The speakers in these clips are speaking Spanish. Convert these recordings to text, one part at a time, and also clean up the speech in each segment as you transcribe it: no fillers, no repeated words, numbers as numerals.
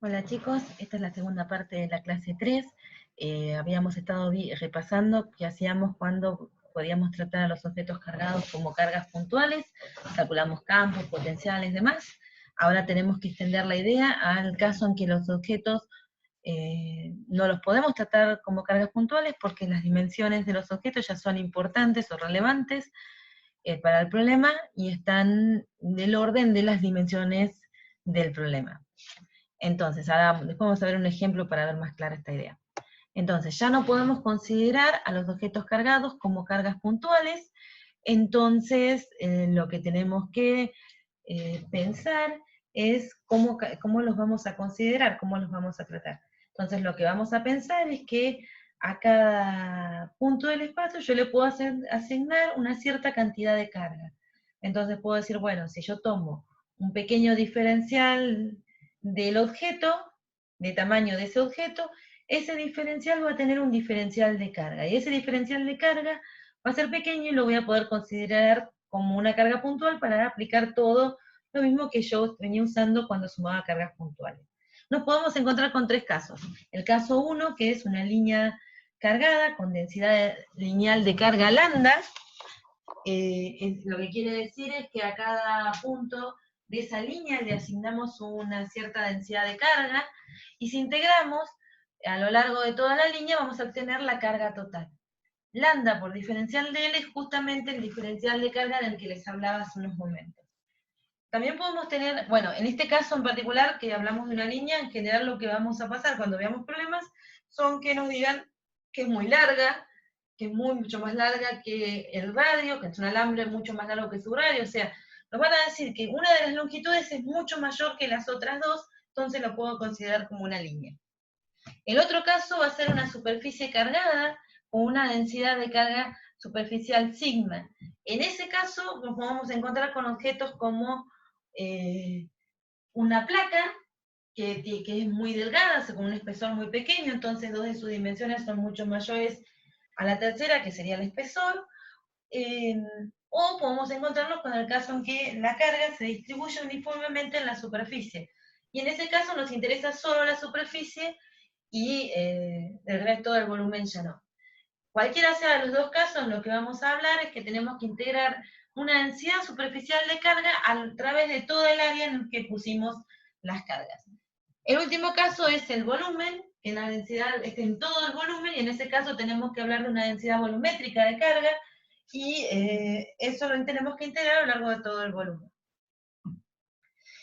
Hola chicos, esta es la segunda parte de la clase 3. Habíamos estado repasando qué hacíamos cuando podíamos tratar a los objetos cargados como cargas puntuales, calculamos campos, potenciales, demás. Ahora tenemos que extender la idea al caso en que los objetos no los podemos tratar como cargas puntuales porque las dimensiones de los objetos ya son importantes o relevantes para el problema y están del orden de las dimensiones del problema. Entonces, ahora después vamos a ver un ejemplo para ver más clara esta idea. Entonces, ya no podemos considerar a los objetos cargados como cargas puntuales, entonces lo que tenemos que pensar es cómo los vamos a considerar, cómo los vamos a tratar. Entonces, lo que vamos a pensar es que a cada punto del espacio yo le puedo asignar una cierta cantidad de carga. Entonces puedo decir, bueno, si yo tomo un pequeño diferencial del objeto, de tamaño de ese objeto, ese diferencial va a tener un diferencial de carga, y ese diferencial de carga va a ser pequeño y lo voy a poder considerar como una carga puntual para aplicar todo lo mismo que yo venía usando cuando sumaba cargas puntuales. Nos podemos encontrar con tres casos. El caso 1, que es una línea cargada con densidad lineal de carga lambda, lo que quiere decir es que a cada punto de esa línea le asignamos una cierta densidad de carga, y si integramos a lo largo de toda la línea vamos a obtener la carga total. Lambda por diferencial de L es justamente el diferencial de carga del que les hablaba hace unos momentos. También podemos tener, bueno, en este caso en particular, que hablamos de una línea, en general lo que vamos a pasar cuando veamos problemas son que nos digan que es muy larga, que es mucho más larga que el radio, que es un alambre mucho más largo que su radio, o sea, nos van a decir que una de las longitudes es mucho mayor que las otras dos, entonces lo puedo considerar como una línea. El otro caso va a ser una superficie cargada con una densidad de carga superficial sigma. En ese caso nos vamos a encontrar con objetos como una placa que es muy delgada, con un espesor muy pequeño, entonces dos de sus dimensiones son mucho mayores a la tercera, que sería el espesor, o podemos encontrarnos con el caso en que la carga se distribuye uniformemente en la superficie. Y en ese caso nos interesa solo la superficie y el resto del volumen ya no. Cualquiera sea de los dos casos, lo que vamos a hablar es que tenemos que integrar una densidad superficial de carga a través de toda el área en que pusimos las cargas. El último caso es el volumen, que la densidad esté en todo el volumen, y en ese caso tenemos que hablar de una densidad volumétrica de carga, y eso lo tenemos que integrar a lo largo de todo el volumen.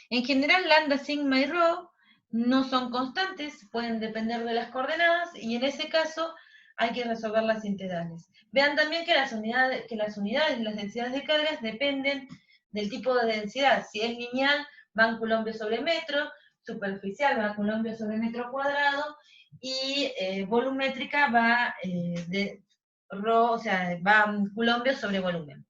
En general, lambda, sigma y rho no son constantes, pueden depender de las coordenadas, y en ese caso hay que resolver las integrales. Vean también que las unidades y las densidades de cargas dependen del tipo de densidad. Si es lineal, van coulombio sobre metro, superficial va coulombio sobre metro cuadrado, y volumétrica va de rho, o sea, va coulombio sobre volumen.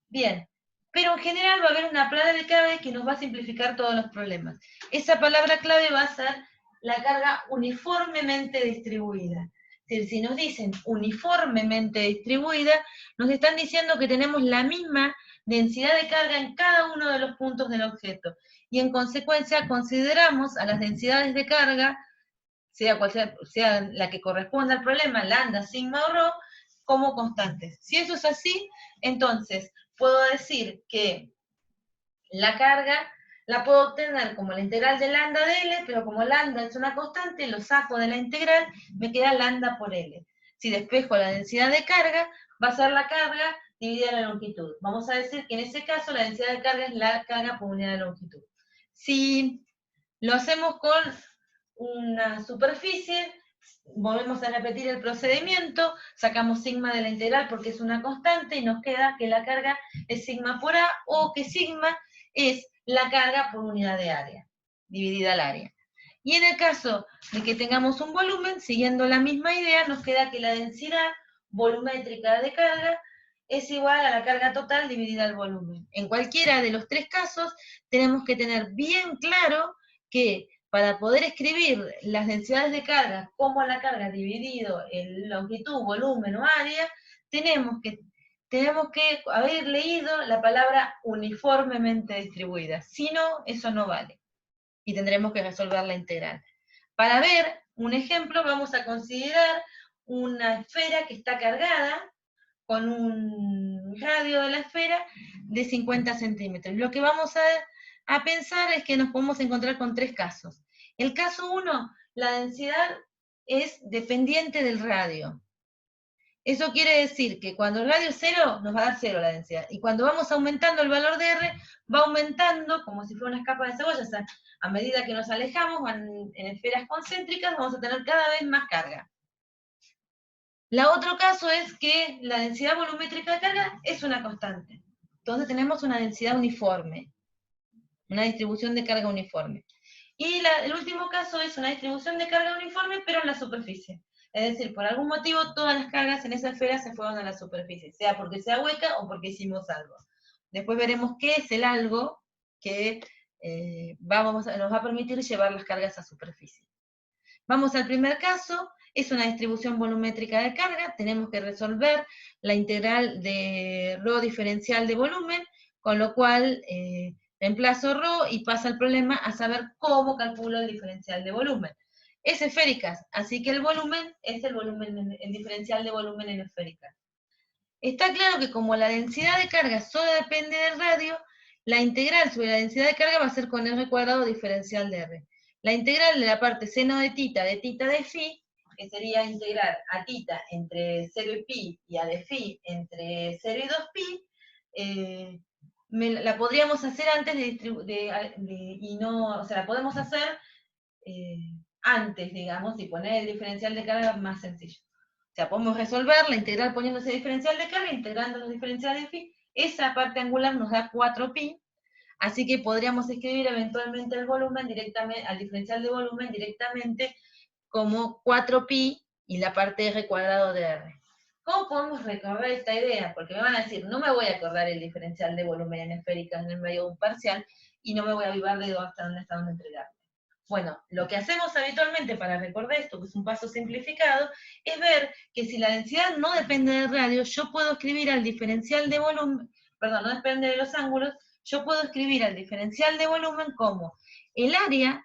Bien, pero en general va a haber una palabra clave que nos va a simplificar todos los problemas. Esa palabra clave va a ser la carga uniformemente distribuida. Es decir, si nos dicen uniformemente distribuida, nos están diciendo que tenemos la misma densidad de carga en cada uno de los puntos del objeto. Y en consecuencia consideramos a las densidades de carga, sea cual sea la que corresponda al problema, lambda, sigma o rho, como constantes. Si eso es así, entonces puedo decir que la carga la puedo obtener como la integral de lambda de L, pero como lambda es una constante, lo saco de la integral, me queda lambda por L. Si despejo la densidad de carga, va a ser la carga dividida en la longitud. Vamos a decir que en ese caso la densidad de carga es la carga por unidad de longitud. Si lo hacemos con una superficie, volvemos a repetir el procedimiento, sacamos sigma de la integral porque es una constante y nos queda que la carga es sigma por A, o que sigma es la carga por unidad de área, dividida al área. Y en el caso de que tengamos un volumen, siguiendo la misma idea, nos queda que la densidad volumétrica de carga es igual a la carga total dividida al volumen. En cualquiera de los tres casos, tenemos que tener bien claro que para poder escribir las densidades de carga como la carga dividido en longitud, volumen o área, tenemos que haber leído la palabra uniformemente distribuida. Si no, eso no vale. y tendremos que resolver la integral. Para ver un ejemplo, vamos a considerar una esfera que está cargada con un radio de la esfera de 50 centímetros. Lo que vamos a pensar es que nos podemos encontrar con tres casos. El caso 1, la densidad es dependiente del radio. Eso quiere decir que cuando el radio es 0, nos va a dar 0 la densidad. Y cuando vamos aumentando el valor de R, va aumentando como si fuera una capa de cebolla. O sea, a medida que nos alejamos en esferas concéntricas, vamos a tener cada vez más carga. La otro caso es que la densidad volumétrica de carga es una constante. Entonces tenemos una densidad uniforme, una distribución de carga uniforme. Y el último caso es una distribución de carga uniforme, pero en la superficie. Es decir, por algún motivo todas las cargas en esa esfera se fueron a la superficie, sea porque sea hueca o porque hicimos algo. Después veremos qué es el algo que nos va a permitir llevar las cargas a superficie. Vamos al primer caso, es una distribución volumétrica de carga, tenemos que resolver la integral de ρ diferencial de volumen, con lo cual reemplazo ρ y pasa el problema a saber cómo calculo el diferencial de volumen. Es esféricas, así que el volumen es el diferencial de volumen en esféricas. Está claro que como la densidad de carga solo depende del radio, la integral sobre la densidad de carga va a ser con R cuadrado diferencial de R. La integral de la parte seno de tita de phi, que sería integrar a tita entre 0 y pi y a de phi entre 0 y 2pi, la podríamos hacer antes la podemos hacer antes, digamos, y poner el diferencial de carga más sencillo. O sea, podemos resolver la integral poniendo ese diferencial de carga, integrando los diferenciales de phi, esa parte angular nos da 4pi, así que podríamos escribir eventualmente el volumen directamente, al diferencial de volumen directamente como 4pi y la parte r cuadrado de r. ¿Cómo podemos recordar esta idea? Porque me van a decir, no me voy a acordar el diferencial de volumen en esféricas en el medio de un parcial, y no me voy a avivar de hasta dónde entregarlo. Bueno, lo que hacemos habitualmente para recordar esto, que es un paso simplificado, es ver que si la densidad no depende del radio, yo puedo escribir al diferencial de volumen, perdón, no depende de los ángulos, yo puedo escribir al diferencial de volumen como el área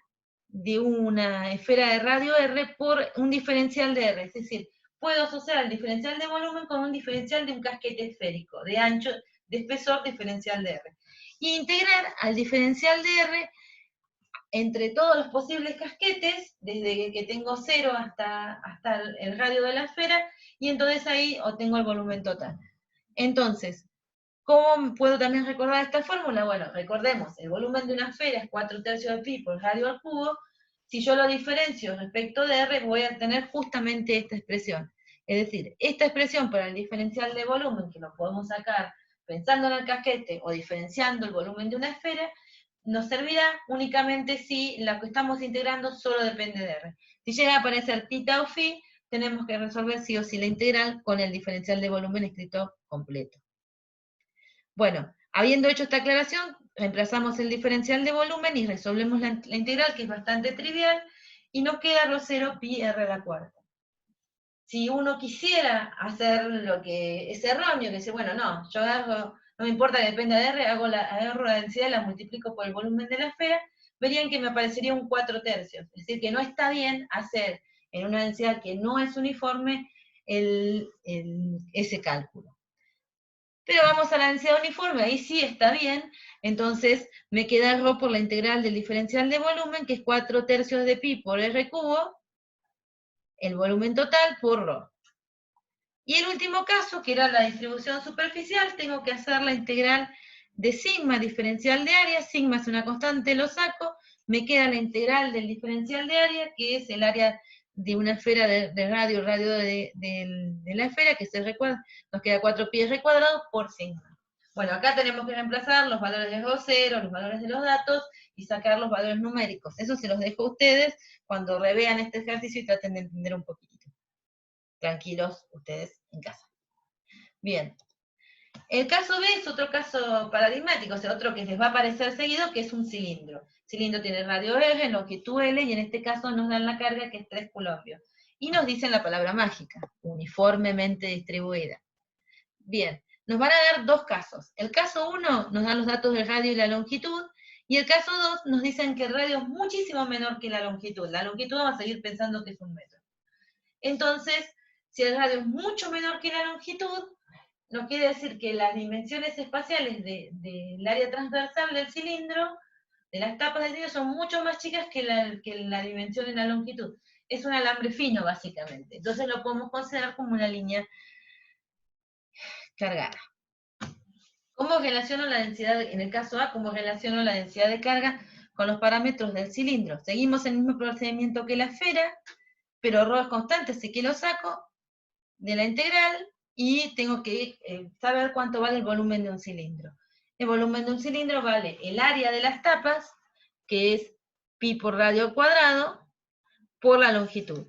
de una esfera de radio R por un diferencial de R, es decir, puedo asociar el diferencial de volumen con un diferencial de un casquete esférico, de ancho, de espesor diferencial de R. Y integrar al diferencial de R entre todos los posibles casquetes, desde que tengo 0 hasta el radio de la esfera, y entonces ahí obtengo el volumen total. Entonces, ¿cómo puedo también recordar esta fórmula? Bueno, recordemos, el volumen de una esfera es 4/3 de pi por radio al cubo. Si yo lo diferencio respecto de R, voy a tener justamente esta expresión. Es decir, esta expresión para el diferencial de volumen, que lo podemos sacar pensando en el casquete o diferenciando el volumen de una esfera, nos servirá únicamente si lo que estamos integrando solo depende de R. Si llega a aparecer tita o phi, tenemos que resolver sí o sí la integral con el diferencial de volumen escrito completo. Bueno, habiendo hecho esta aclaración, reemplazamos el diferencial de volumen y resolvemos la integral, que es bastante trivial, y nos queda ρ0 pi r a la cuarta. Si uno quisiera hacer lo que es erróneo, que dice, bueno, no, yo agarro, no me importa que dependa de R, agarro la densidad y la multiplico por el volumen de la esfera, verían que me aparecería un 4/3. Es decir, que no está bien hacer en una densidad que no es uniforme ese cálculo. Pero vamos a la densidad uniforme, ahí sí está bien, entonces me queda ρ por la integral del diferencial de volumen, que es 4/3 de pi por r cubo, el volumen total por ρ. Y el último caso, que era la distribución superficial, tengo que hacer la integral de sigma diferencial de área, sigma es una constante, lo saco, me queda la integral del diferencial de área, que es el área de una esfera de radio, de la esfera, que nos queda 4pi r cuadrado por sigma. Bueno, acá tenemos que reemplazar los valores de ρ0, los valores de los datos, y sacar los valores numéricos. Eso se los dejo a ustedes cuando revean este ejercicio y traten de entender un poquitito. Tranquilos ustedes en casa. Bien. El caso B es otro caso paradigmático, o sea, otro que les va a aparecer seguido, que es un cilindro. El cilindro tiene radio R, longitud L, y en este caso nos dan la carga, que es 3 coulombios. Y nos dicen la palabra mágica, uniformemente distribuida. Bien, nos van a dar dos casos. El caso 1 nos dan los datos del radio y la longitud, Y el caso 2 nos dicen que el radio es muchísimo menor que la longitud. La longitud vamos a seguir pensando que es 1 metro. Entonces, si el radio es mucho menor que la longitud, nos quiere decir que las dimensiones espaciales del área transversal del cilindro, de las tapas del cilindro, son mucho más chicas que la dimensión en la longitud. Es un alambre fino, básicamente. Entonces lo podemos considerar como una línea cargada. ¿Cómo relaciono la densidad, en el caso A, cómo relaciono la densidad de carga con los parámetros del cilindro? Seguimos el mismo procedimiento que la esfera, pero ρ es constante, así que lo saco de la integral y tengo que saber cuánto vale el volumen de un cilindro. El volumen de un cilindro vale el área de las tapas, que es pi por radio al cuadrado, por la longitud.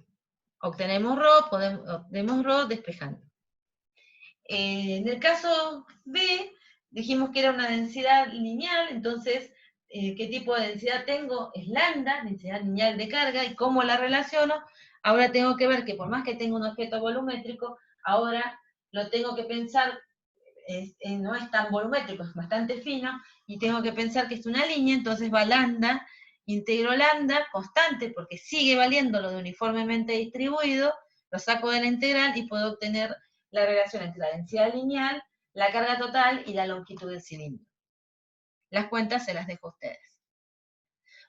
Obtenemos ρ despejando. En el caso B, dijimos que era una densidad lineal, entonces, ¿qué tipo de densidad tengo? Es lambda, densidad lineal de carga, y cómo la relaciono. Ahora tengo que ver que por más que tenga un objeto volumétrico, ahora lo tengo que pensar, no es tan volumétrico, es bastante fino, y tengo que pensar que es una línea, entonces va lambda, integro lambda, constante, porque sigue valiendo lo de uniformemente distribuido, lo saco de la integral y puedo obtener la relación entre la densidad lineal, la carga total y la longitud del cilindro. Las cuentas se las dejo a ustedes.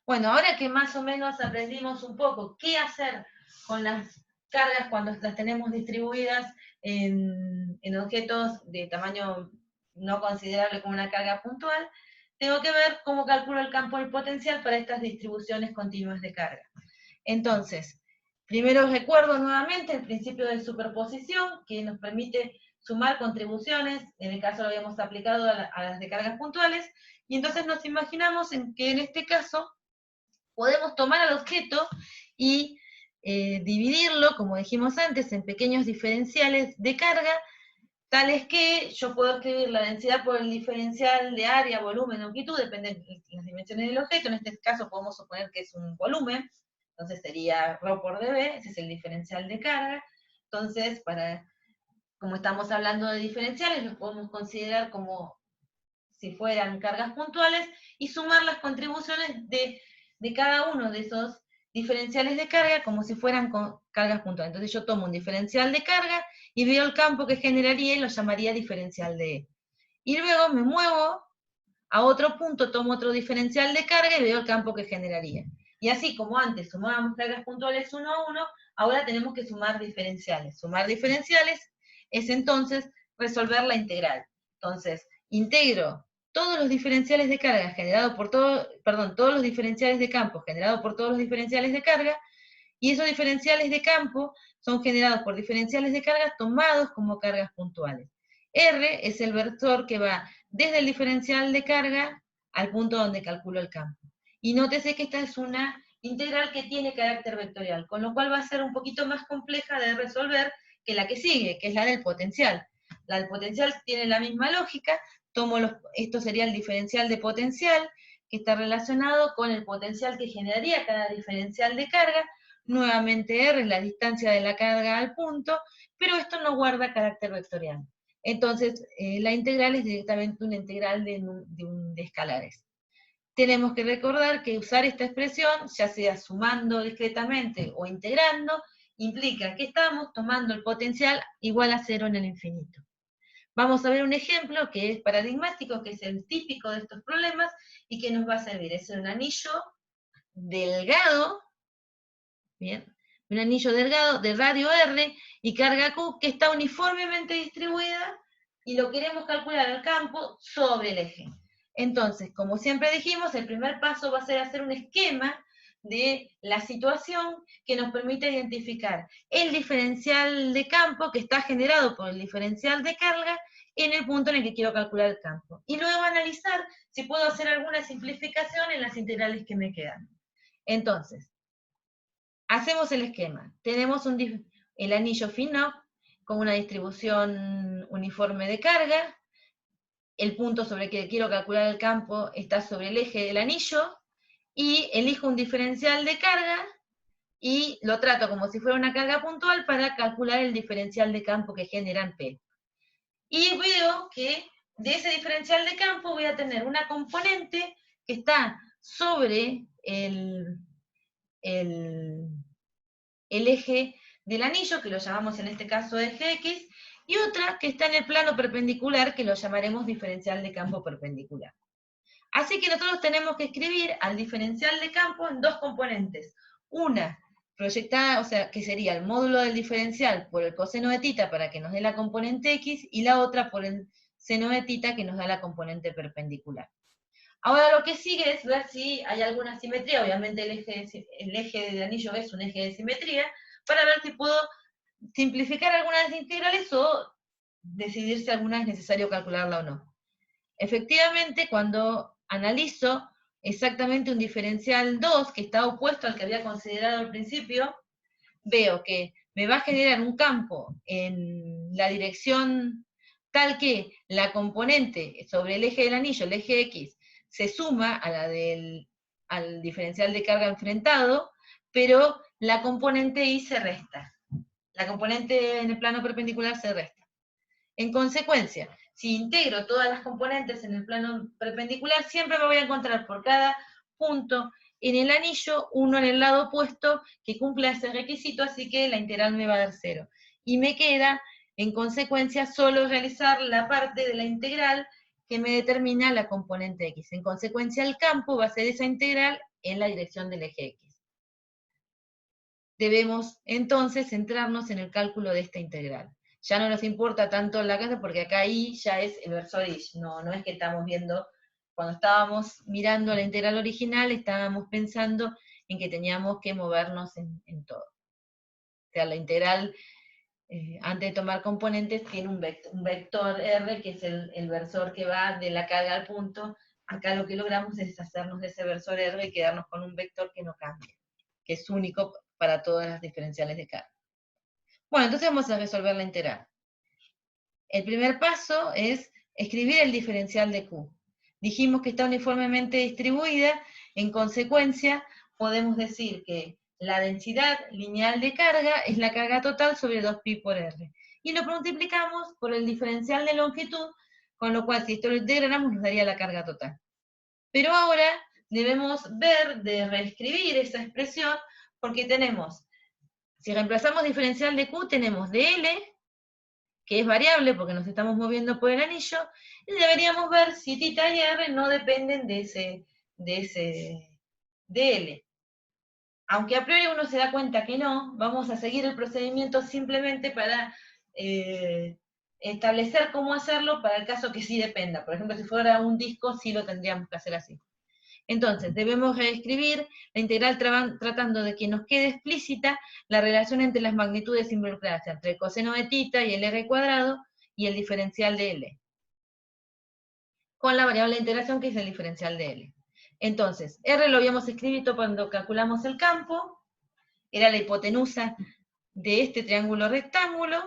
Bueno, ahora que más o menos aprendimos un poco qué hacer con las cargas cuando las tenemos distribuidas en objetos de tamaño no considerable como una carga puntual, tengo que ver cómo calculo el campo del potencial para estas distribuciones continuas de carga. Entonces, primero recuerdo nuevamente el principio de superposición, que nos permite sumar contribuciones, en el caso lo habíamos aplicado a las de cargas puntuales, y entonces nos imaginamos que en este caso podemos tomar al objeto y dividirlo, como dijimos antes, en pequeños diferenciales de carga, tales que yo puedo escribir la densidad por el diferencial de área, volumen, longitud, depende de las dimensiones del objeto. En este caso podemos suponer que es un volumen, entonces sería ρ por dB, ese es el diferencial de carga. Entonces, como estamos hablando de diferenciales, los podemos considerar como si fueran cargas puntuales y sumar las contribuciones de cada uno de esos diferenciales de carga como si fueran cargas puntuales. Entonces yo tomo un diferencial de carga y veo el campo que generaría y lo llamaría diferencial de E. Y luego me muevo a otro punto, tomo otro diferencial de carga y veo el campo que generaría. Y así como antes sumábamos cargas puntuales uno a uno, ahora tenemos que sumar diferenciales. Sumar diferenciales es entonces resolver la integral. Entonces, integro todos los diferenciales de carga generados por todos los diferenciales de campo generados por todos los diferenciales de carga, y esos diferenciales de campo son generados por diferenciales de carga tomados como cargas puntuales. R es el vector que va desde el diferencial de carga al punto donde calculo el campo. Y nótese que esta es una integral que tiene carácter vectorial, con lo cual va a ser un poquito más compleja de resolver que la que sigue, que es la del potencial. La del potencial tiene la misma lógica, esto sería el diferencial de potencial, que está relacionado con el potencial que generaría cada diferencial de carga. Nuevamente R es la distancia de la carga al punto, pero esto no guarda carácter vectorial. Entonces, la integral es directamente una integral de escalares. Tenemos que recordar que usar esta expresión, ya sea sumando discretamente o integrando, implica que estamos tomando el potencial igual a 0 en el infinito. Vamos a ver un ejemplo que es paradigmático, que es el típico de estos problemas, y que nos va a servir. Es un anillo delgado, bien, un anillo delgado de radio R y carga Q que está uniformemente distribuida, y lo queremos calcular el campo sobre el eje. Entonces, como siempre dijimos, el primer paso va a ser hacer un esquema de la situación que nos permite identificar el diferencial de campo que está generado por el diferencial de carga en el punto en el que quiero calcular el campo. Y luego analizar si puedo hacer alguna simplificación en las integrales que me quedan. Entonces, hacemos el esquema. Tenemos el anillo fino con una distribución uniforme de carga. El punto sobre el que quiero calcular el campo está sobre el eje del anillo, y elijo un diferencial de carga y lo trato como si fuera una carga puntual para calcular el diferencial de campo que genera en P. Y veo que de ese diferencial de campo voy a tener una componente que está sobre el eje del anillo, que lo llamamos en este caso eje X, y otra que está en el plano perpendicular, que lo llamaremos diferencial de campo perpendicular. Así que nosotros tenemos que escribir al diferencial de campo en dos componentes. Una proyectada, o sea, que sería el módulo del diferencial por el coseno de tita para que nos dé la componente X, y la otra por el seno de tita que nos da la componente perpendicular. Ahora lo que sigue es ver si hay alguna simetría, obviamente el eje del anillo es un eje de simetría, para ver si puedo simplificar alguna de las integrales o decidir si alguna es necesario calcularla o no. Efectivamente, cuando analizo exactamente un diferencial 2, que está opuesto al que había considerado al principio, veo que me va a generar un campo en la dirección tal que la componente sobre el eje del anillo, el eje X, se suma a la al diferencial de carga enfrentado, pero la componente Y se resta. La componente en el plano perpendicular se resta. En consecuencia, si integro todas las componentes en el plano perpendicular, siempre me voy a encontrar por cada punto en el anillo uno en el lado opuesto que cumpla ese requisito, así que la integral me va a dar 0. Y me queda, en consecuencia, solo realizar la parte de la integral que me determina la componente X. En consecuencia, el campo va a ser esa integral en la dirección del eje X. Debemos, entonces, centrarnos en el cálculo de esta integral. Ya no nos importa tanto la casa, porque acá Y ya es el versor Y, no es que estamos viendo, cuando estábamos mirando la integral original, estábamos pensando en que teníamos que movernos en todo. O sea, la integral, antes de tomar componentes, tiene un vector R, que es el versor que va de la carga al punto. Acá lo que logramos es deshacernos de ese versor R y quedarnos con un vector que no cambia, que es único para todas las diferenciales de carga. Bueno, entonces vamos a resolver la integral. El primer paso es escribir el diferencial de Q. Dijimos que está uniformemente distribuida, en consecuencia podemos decir que la densidad lineal de carga es la carga total sobre 2pi por R. Y lo multiplicamos por el diferencial de longitud, con lo cual si esto lo integráramos nos daría la carga total. Pero ahora debemos ver de reescribir esa expresión, porque tenemos, si reemplazamos diferencial de Q, tenemos dL, que es variable porque nos estamos moviendo por el anillo, y deberíamos ver si tita y R no dependen de ese dL. Aunque a priori uno se da cuenta que no, vamos a seguir el procedimiento simplemente para establecer cómo hacerlo para el caso que sí dependa. Por ejemplo, si fuera un disco, sí lo tendríamos que hacer así. Entonces, debemos reescribir la integral tratando de que nos quede explícita la relación entre las magnitudes involucradas, entre el coseno de tita y el R cuadrado, y el diferencial de L, con la variable de integración que es el diferencial de L. Entonces, R lo habíamos escrito cuando calculamos el campo, era la hipotenusa de este triángulo rectángulo,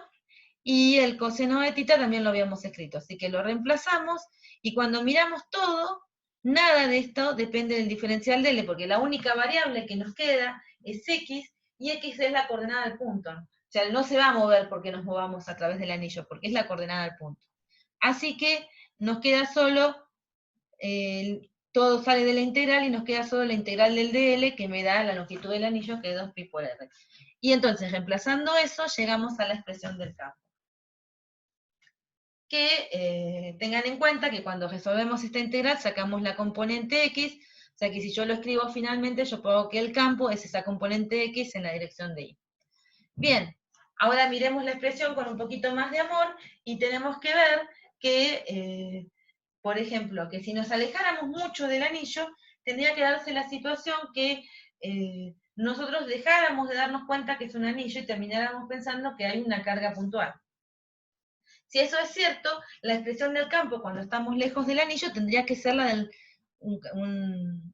y el coseno de tita también lo habíamos escrito, así que lo reemplazamos, y cuando miramos todo, nada de esto depende del diferencial de L, porque la única variable que nos queda es X, y X es la coordenada del punto. O sea, no se va a mover porque nos movamos a través del anillo, porque es la coordenada del punto. Así que nos queda solo, todo sale de la integral, y nos queda solo la integral del dl, que me da la longitud del anillo, que es 2pi por r. Y entonces, reemplazando eso, llegamos a la expresión del campo. Que tengan en cuenta que cuando resolvemos esta integral sacamos la componente X, o sea que si yo lo escribo finalmente, yo puedo que el campo es esa componente X en la dirección de Y. Bien, ahora miremos la expresión con un poquito más de amor, y tenemos que ver que, por ejemplo, que si nos alejáramos mucho del anillo, tendría que darse la situación que nosotros dejáramos de darnos cuenta que es un anillo y termináramos pensando que hay una carga puntual. Si eso es cierto, la expresión del campo cuando estamos lejos del anillo tendría que ser la de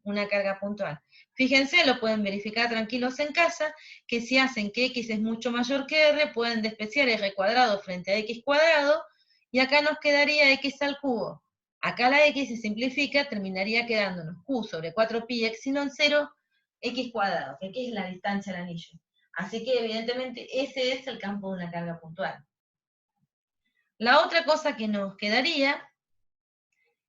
una carga puntual. Fíjense, lo pueden verificar tranquilos en casa, que si hacen que X es mucho mayor que R, pueden despreciar R cuadrado frente a X cuadrado, y acá nos quedaría X al cubo. Acá la X se simplifica, terminaría quedándonos Q sobre 4pi epsilon 0, X cuadrado, que aquí es la distancia al anillo. Así que evidentemente ese es el campo de una carga puntual. La otra cosa que nos quedaría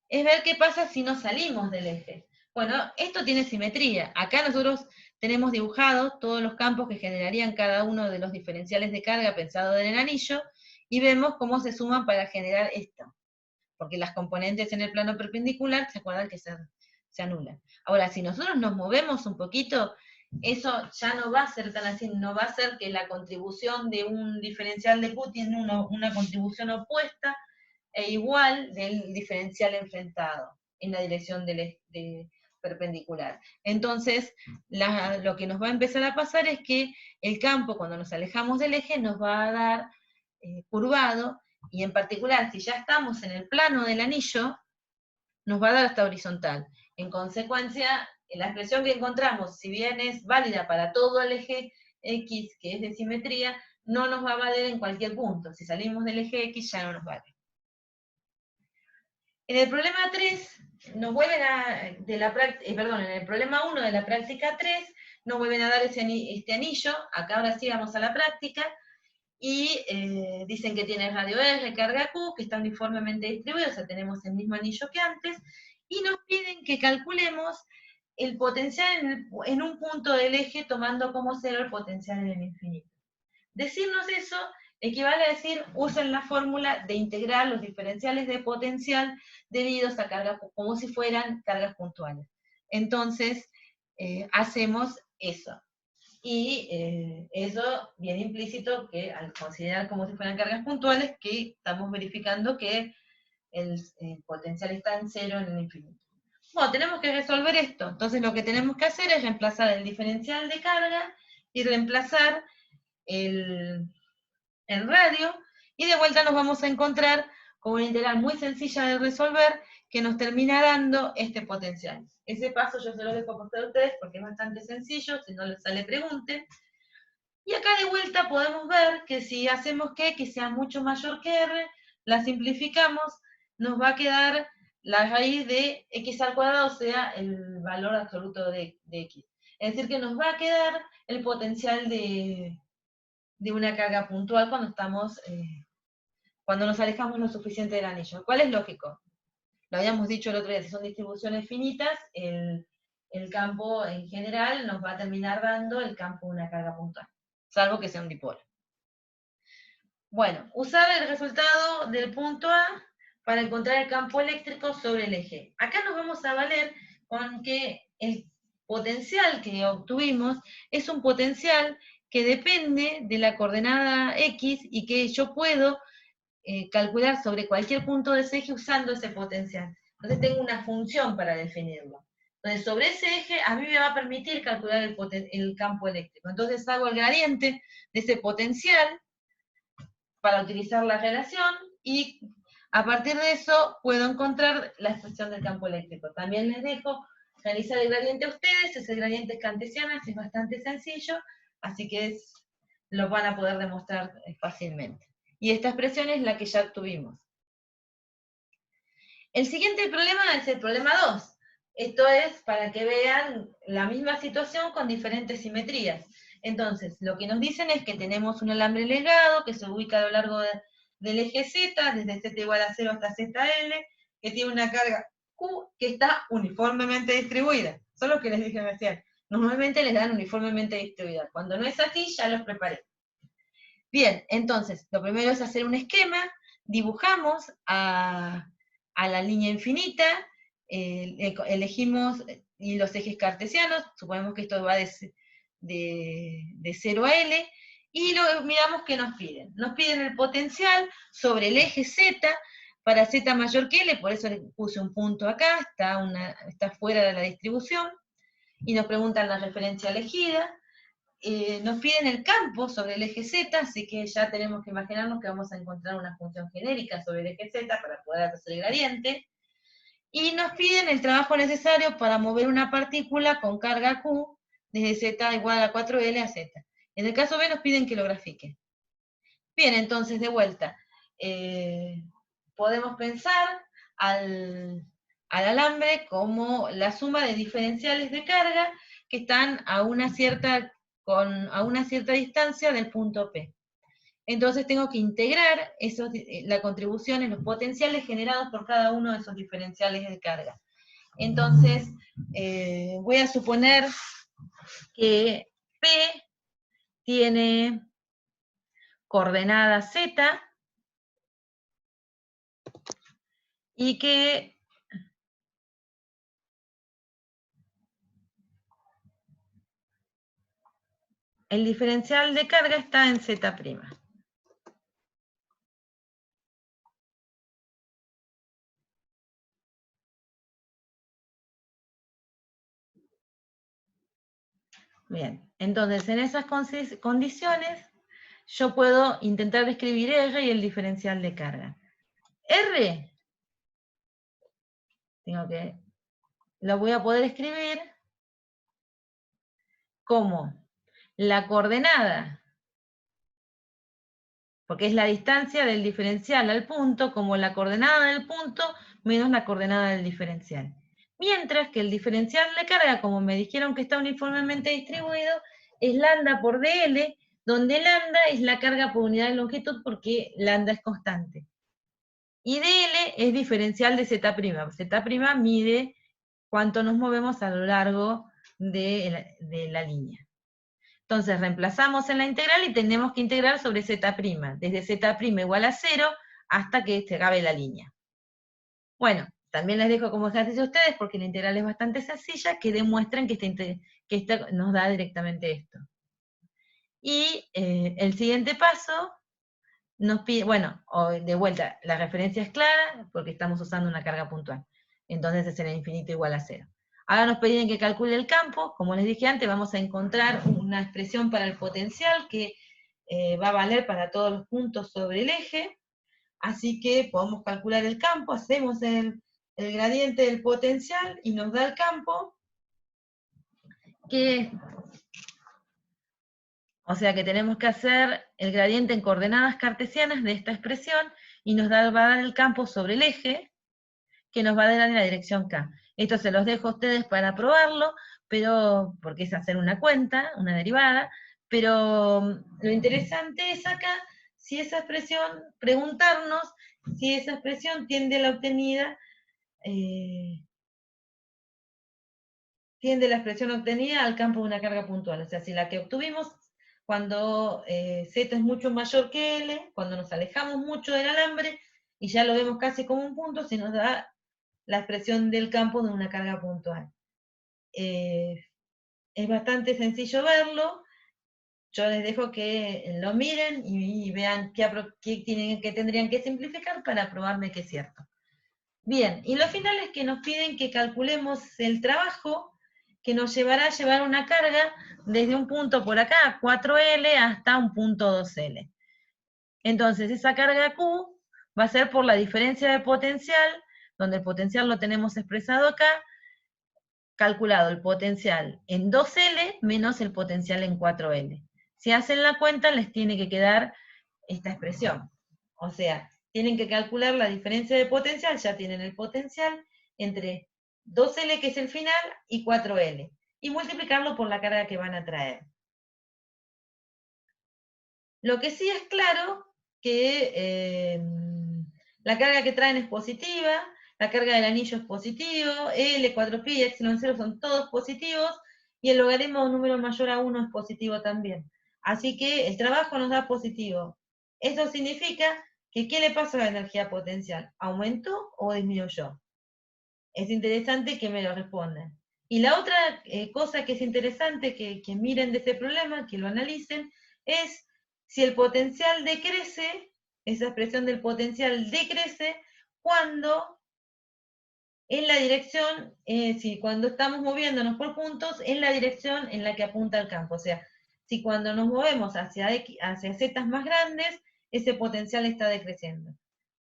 es ver qué pasa si nos salimos del eje. Bueno, esto tiene simetría. Acá nosotros tenemos dibujados todos los campos que generarían cada uno de los diferenciales de carga pensado en el anillo, y vemos cómo se suman para generar esto. Porque las componentes en el plano perpendicular, ¿se acuerdan que se anulan? Ahora, si nosotros nos movemos un poquito, eso ya no va a ser tan así, no va a ser que la contribución de un diferencial de Q tiene una contribución opuesta e igual del diferencial enfrentado en la dirección perpendicular. Entonces, lo que nos va a empezar a pasar es que el campo, cuando nos alejamos del eje, nos va a dar curvado, y en particular, si ya estamos en el plano del anillo, nos va a dar hasta horizontal. En consecuencia, la expresión que encontramos, si bien es válida para todo el eje X, que es de simetría, no nos va a valer en cualquier punto. Si salimos del eje X, ya no nos vale. En el problema 3, nos vuelven en el problema 1 de la práctica 3, nos vuelven a dar este anillo. Acá ahora sí vamos a la práctica, y dicen que tiene radio R, carga Q, que está uniformemente distribuido, o sea, tenemos el mismo anillo que antes, y nos piden que calculemos el potencial en un punto del eje, tomando como cero el potencial en el infinito. Decirnos eso equivale a decir, usen la fórmula de integrar los diferenciales de potencial debidos a cargas, como si fueran cargas puntuales. Entonces, hacemos eso. Y eso viene implícito que al considerar como si fueran cargas puntuales, que estamos verificando que el potencial está en cero en el infinito. Bueno, tenemos que resolver esto. Entonces lo que tenemos que hacer es reemplazar el diferencial de carga y reemplazar el radio, y de vuelta nos vamos a encontrar con una integral muy sencilla de resolver que nos termina dando este potencial. Ese paso yo se lo dejo por a ustedes porque es bastante sencillo, si no les sale pregunten. Y acá de vuelta podemos ver que si hacemos que X sea mucho mayor que R, la simplificamos, nos va a quedar la raíz de X al cuadrado, o sea, el valor absoluto de X. Es decir, que nos va a quedar el potencial de una carga puntual cuando nos alejamos lo suficiente del anillo. ¿Cuál es lógico? Lo habíamos dicho el otro día, si son distribuciones finitas, el campo en general nos va a terminar dando el campo de una carga puntual, salvo que sea un dipolo. Bueno, usar el resultado del punto A para encontrar el campo eléctrico sobre el eje. Acá nos vamos a valer con que el potencial que obtuvimos es un potencial que depende de la coordenada X y que yo puedo calcular sobre cualquier punto de ese eje usando ese potencial. Entonces tengo una función para definirlo. Entonces sobre ese eje a mí me va a permitir calcular el campo eléctrico. Entonces hago el gradiente de ese potencial para utilizar la relación, y a partir de eso puedo encontrar la expresión del campo eléctrico. También les dejo realizar el gradiente a ustedes, ese gradiente cartesiano es bastante sencillo, así que lo van a poder demostrar fácilmente. Y esta expresión es la que ya obtuvimos. El siguiente problema es el problema 2. Esto es para que vean la misma situación con diferentes simetrías. Entonces, lo que nos dicen es que tenemos un alambre legado que se ubica a lo largo del eje Z, desde Z igual a 0 hasta ZL, que tiene una carga Q que está uniformemente distribuida. Son los que les dije recién. Normalmente les dan uniformemente distribuida. Cuando no es así, ya los preparé. Bien, entonces, lo primero es hacer un esquema, dibujamos a la línea infinita, elegimos y los ejes cartesianos, suponemos que esto va de 0 a L, y luego miramos qué nos piden. Nos piden el potencial sobre el eje Z, para Z mayor que L, por eso le puse un punto acá, está fuera de la distribución, y nos preguntan la referencia elegida. Nos piden el campo sobre el eje Z, así que ya tenemos que imaginarnos que vamos a encontrar una función genérica sobre el eje Z para poder hacer el gradiente, y nos piden el trabajo necesario para mover una partícula con carga Q desde Z igual a 4L a Z. En el caso B nos piden que lo grafique. Bien, entonces de vuelta, podemos pensar al alambre como la suma de diferenciales de carga que están a una cierta distancia del punto P. Entonces tengo que integrar la contribución en los potenciales generados por cada uno de esos diferenciales de carga. Entonces, voy a suponer que P tiene coordenada Z y que el diferencial de carga está en Z'. Bien, entonces en esas condiciones yo puedo intentar describir R y el diferencial de carga. R, lo voy a poder escribir como la coordenada, porque es la distancia del diferencial al punto, como la coordenada del punto menos la coordenada del diferencial. Mientras que el diferencial de carga, como me dijeron que está uniformemente distribuido, es lambda por dl, donde lambda es la carga por unidad de longitud porque lambda es constante. Y dl es diferencial de z'. Z' mide cuánto nos movemos a lo largo de la línea. Entonces reemplazamos en la integral y tenemos que integrar sobre z', desde z' igual a 0 hasta que se acabe la línea. Bueno, también les dejo como ejercicio a ustedes, porque la integral es bastante sencilla, que demuestren que esta nos da directamente esto. Y el siguiente paso nos pide, bueno, de vuelta, la referencia es clara, porque estamos usando una carga puntual. Entonces es el infinito igual a 0. Ahora nos piden que calcule el campo. Como les dije antes, vamos a encontrar una expresión para el potencial que va a valer para todos los puntos sobre el eje. Así que podemos calcular el campo, hacemos el gradiente del potencial y nos da el campo, o sea que tenemos que hacer el gradiente en coordenadas cartesianas de esta expresión y va a dar el campo sobre el eje, que nos va a dar en la dirección K. Esto se los dejo a ustedes para probarlo, pero porque es hacer una cuenta, una derivada, pero lo interesante es acá, si esa expresión, preguntarnos si esa expresión tiende a la obtenida, tiende la expresión obtenida al campo de una carga puntual. O sea, si la que obtuvimos cuando Z es mucho mayor que L, cuando nos alejamos mucho del alambre, y ya lo vemos casi como un punto, se nos da la expresión del campo de una carga puntual. Es bastante sencillo verlo. Yo les dejo que lo miren y vean qué tendrían que simplificar para probarme que es cierto. Bien, y lo final es que nos piden que calculemos el trabajo que nos llevará a llevar una carga desde un punto por acá, 4L, hasta un punto 2L. Entonces, esa carga Q va a ser por la diferencia de potencial, donde el potencial lo tenemos expresado acá, calculado el potencial en 2L menos el potencial en 4L. Si hacen la cuenta, les tiene que quedar esta expresión. O sea, tienen que calcular la diferencia de potencial, ya tienen el potencial, entre 2L, que es el final, y 4L. Y multiplicarlo por la carga que van a traer. Lo que sí es claro que la carga que traen es positiva, la carga del anillo es positivo, L, 4pi y epsilon 0 son todos positivos, y el logaritmo de un número mayor a 1 es positivo también. Así que el trabajo nos da positivo. Eso significa que ¿qué le pasa a la energía potencial? ¿Aumentó o disminuyó? Es interesante que me lo respondan. Y la otra cosa que es interesante que miren de este problema, que lo analicen, es si el potencial decrece, esa expresión del potencial decrece cuando en la dirección, cuando estamos moviéndonos por puntos, en la dirección en la que apunta el campo. O sea, si cuando nos movemos hacia zetas más grandes, ese potencial está decreciendo.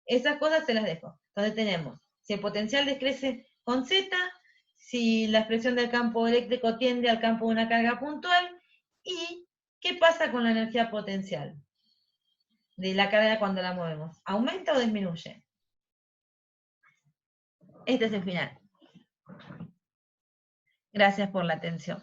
Esas cosas se las dejo. Entonces tenemos, si el potencial decrece con Z, si la expresión del campo eléctrico tiende al campo de una carga puntual, y qué pasa con la energía potencial de la carga cuando la movemos. ¿Aumenta o disminuye? Este es el final. Gracias por la atención.